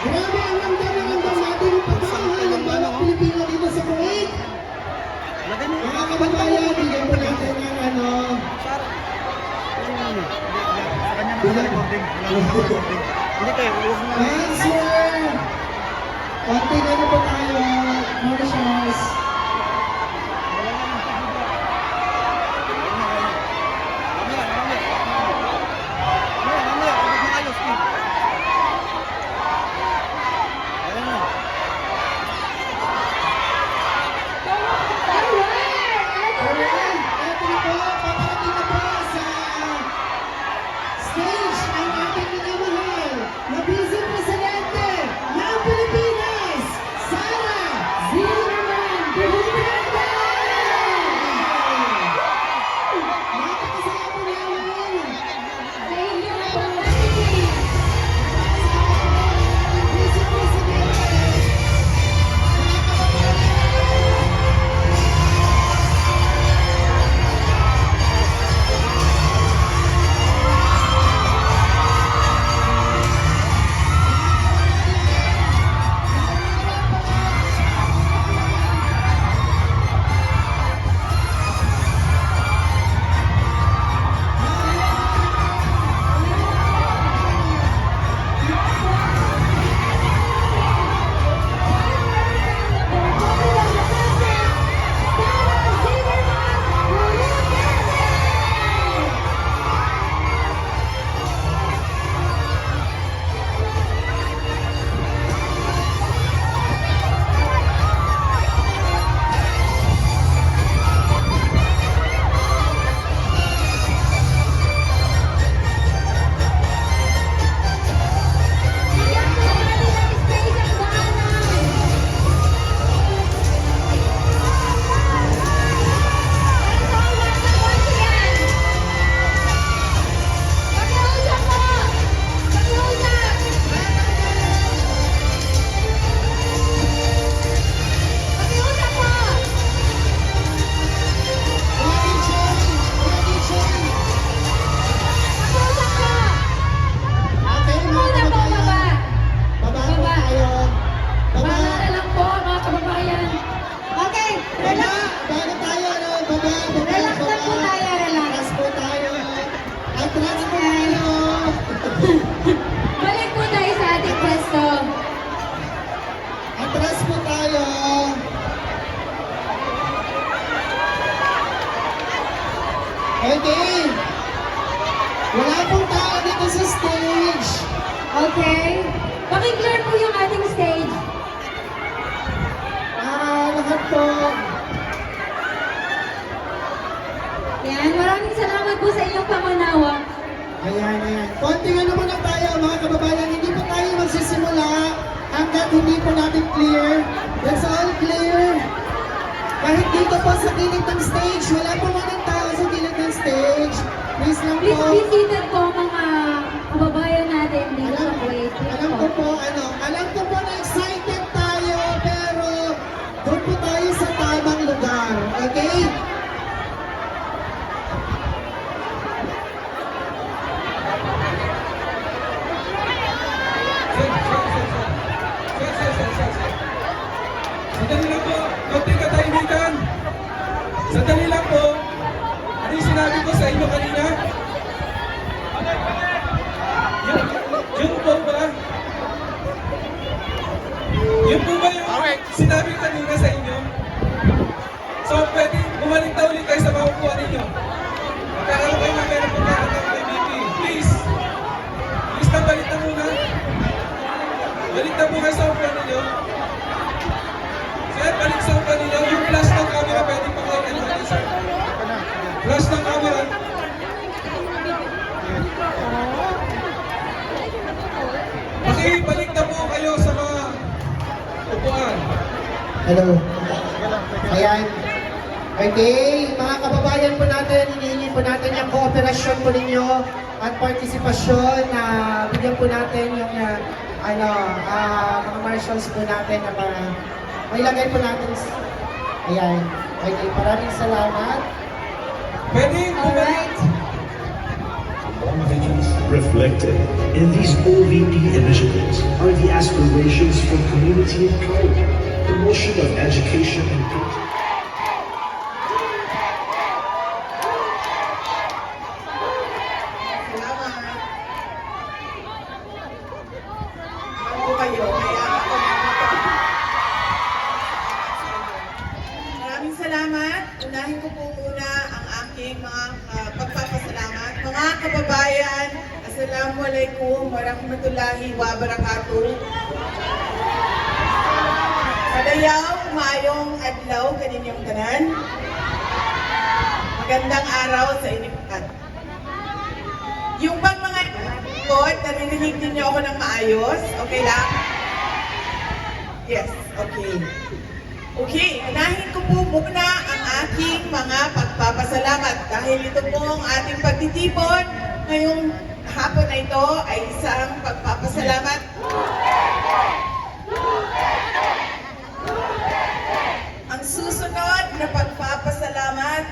Grabe, ang ramdam natin yung pagmamahal ng bawat Pilipino dito sa Kuwait. Mga kababayan, bigyan po natin ng ano. Answer! Konti na po tayo, Mauritius. Balik po tayo sa ating pwesto. Atras po tayo. Okay. Wala pong tao dito sa stage. Okay? Paki-clear po yung ating stage. Lahat po. Yan, maraming salamat po sa inyong pangunawa. Ayan, ayan. Konting ano muna tayo mga kababayan. Hindi po tayo magsisimula hanggat hindi po natin clear. That's all clear. Kahit dito po sa gilid ng stage, wala po mga tao sa gilid ng stage. Please lang Please po. be seated po mga kababayan natin dito sa Kuwait. Alam ko po na excited tayo, pero doon po tayo sa tamang lugar. Okay? Sandali lang po, konting katahimikan. Sandali lang po. Ano yung sinabi ko sa inyo kanina? Yung po ba? Yung po ba yung sinabi ko kanina sa inyo? So, pwede bumalik na ulit kayo sa mga upuan ninyo. Magkakaroon kayo na meron po kakatawag kay BP. Please. Please na balik na muna. Balik na po kayo sa upuan ninyo. Sir, balik sa upuan ninyo. Yung flash ng camera, pwede pa kayo natin, sir. Flash ng camera. Balik na po kayo sa mga upuan. Hello. Ayan. Okay, mga kababayan po natin, hinihingi po natin yung kooperasyon po ninyo at partisipasyon na bigyan po natin yung mga marshals po natin na mailagay po natin. Ayan. Okay, maraming salamat. Pwede Alright. Reflected in these OVP initiatives are the aspirations considerations for community of color, promotion of education and culture. Salamat. Ako kayo, kaya ako Maraming salamat. Unahin ko po muna ang aking mga pagpapasalamat. Mga kababayan, Assalamualaikum warahmatullahi wabarakatuh. Padayaw, maayong adlaw kaninyong tanan. Magandang araw sa inyong lahat. Yung bang mga ikot, narinig din niyo ako ng maayos? Okay lang? Yes, okay. Okay, unahin ko po muna ang aking mga pagpapasalamat dahil ito pong ating pagtitipon ngayong hapon na ito ay isang pagpapasalamat. Ang susunod na pagpapasalamat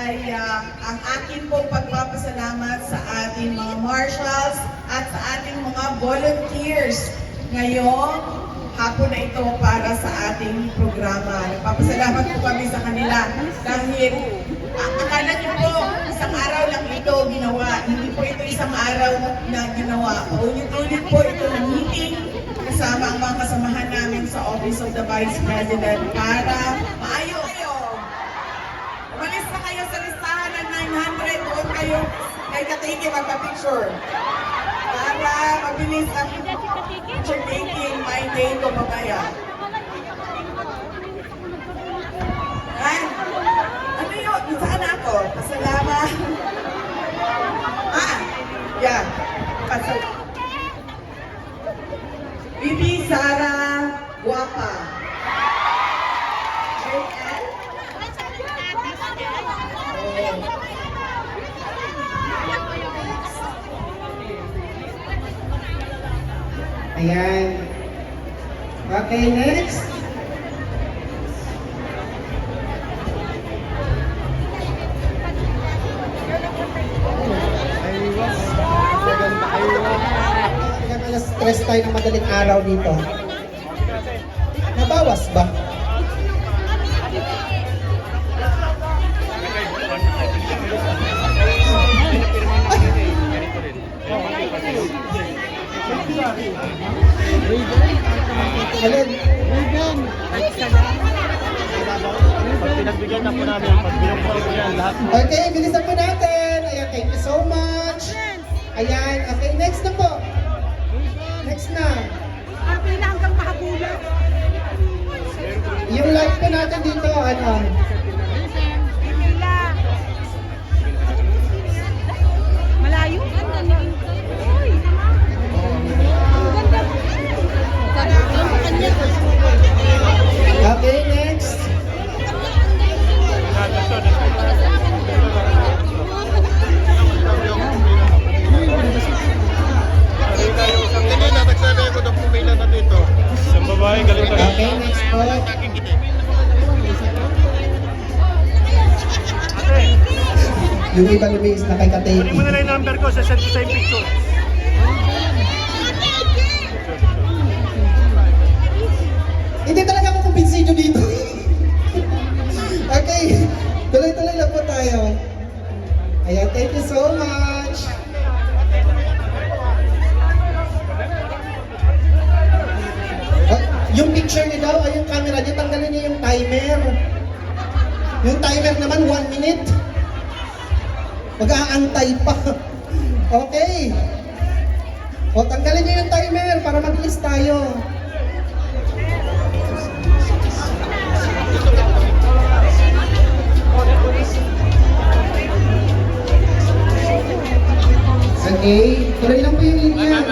ay ang akin pong pagpapasalamat sa ating mga marshals at sa ating mga volunteers ngayong hapon na ito para sa ating programa. Nagpapasalamat po kami sa kanila dahil akala niyo po isang araw lang ito ginawa. Hindi po ito isang araw na ginawa. Paulit-ulit po ito ng meeting kasama ang mga kasamahan namin sa Office of the Vice President para maayos kayo. Umalis na kayo sa listahan ng 900. Doon kayo kay Katiki magpa-picture. Para mabilis ang picture taking my day ko mamaya. Ay, ano yun? Saan ako? Pasalamat. Yeah. Bibi Sara Guapa. JL? Ayan. Okay, next. Stress tayo ng madaling araw dito. Nabawas ba? Alin? Pinagbigyan na po namin ang pagbilang lahat. Okay, bilisan po natin. Ayan, thank you so much. Ayan, okay, next na po. Next na. Ang pila hanggang mahabulan. Yung live po natin dito, ano? Pila. Malayo? Ganda ni Intoy. Uy! Ang ganda. Okay, next. Hindi na, nagsabi ko na pumila na dito. Isang babae, galing ka. Okay, next po. Yung iba lumiis na kay Kateki. Kunin mo na lang yung number ko, sasend ko sa yung picture. Hindi talaga ako kumbinsido dito. Okay, tuloy-tuloy lang po tayo. Ayan, thank you so much. Oh, yung picture niyo daw, ay yung camera niyo, tanggalin niyo yung timer. Yung timer naman, 1 minute. Mag-aantay pa. Okay. O, tanggalin niyo yung timer para mabilis tayo. Okay, tuloy lang po yung linya.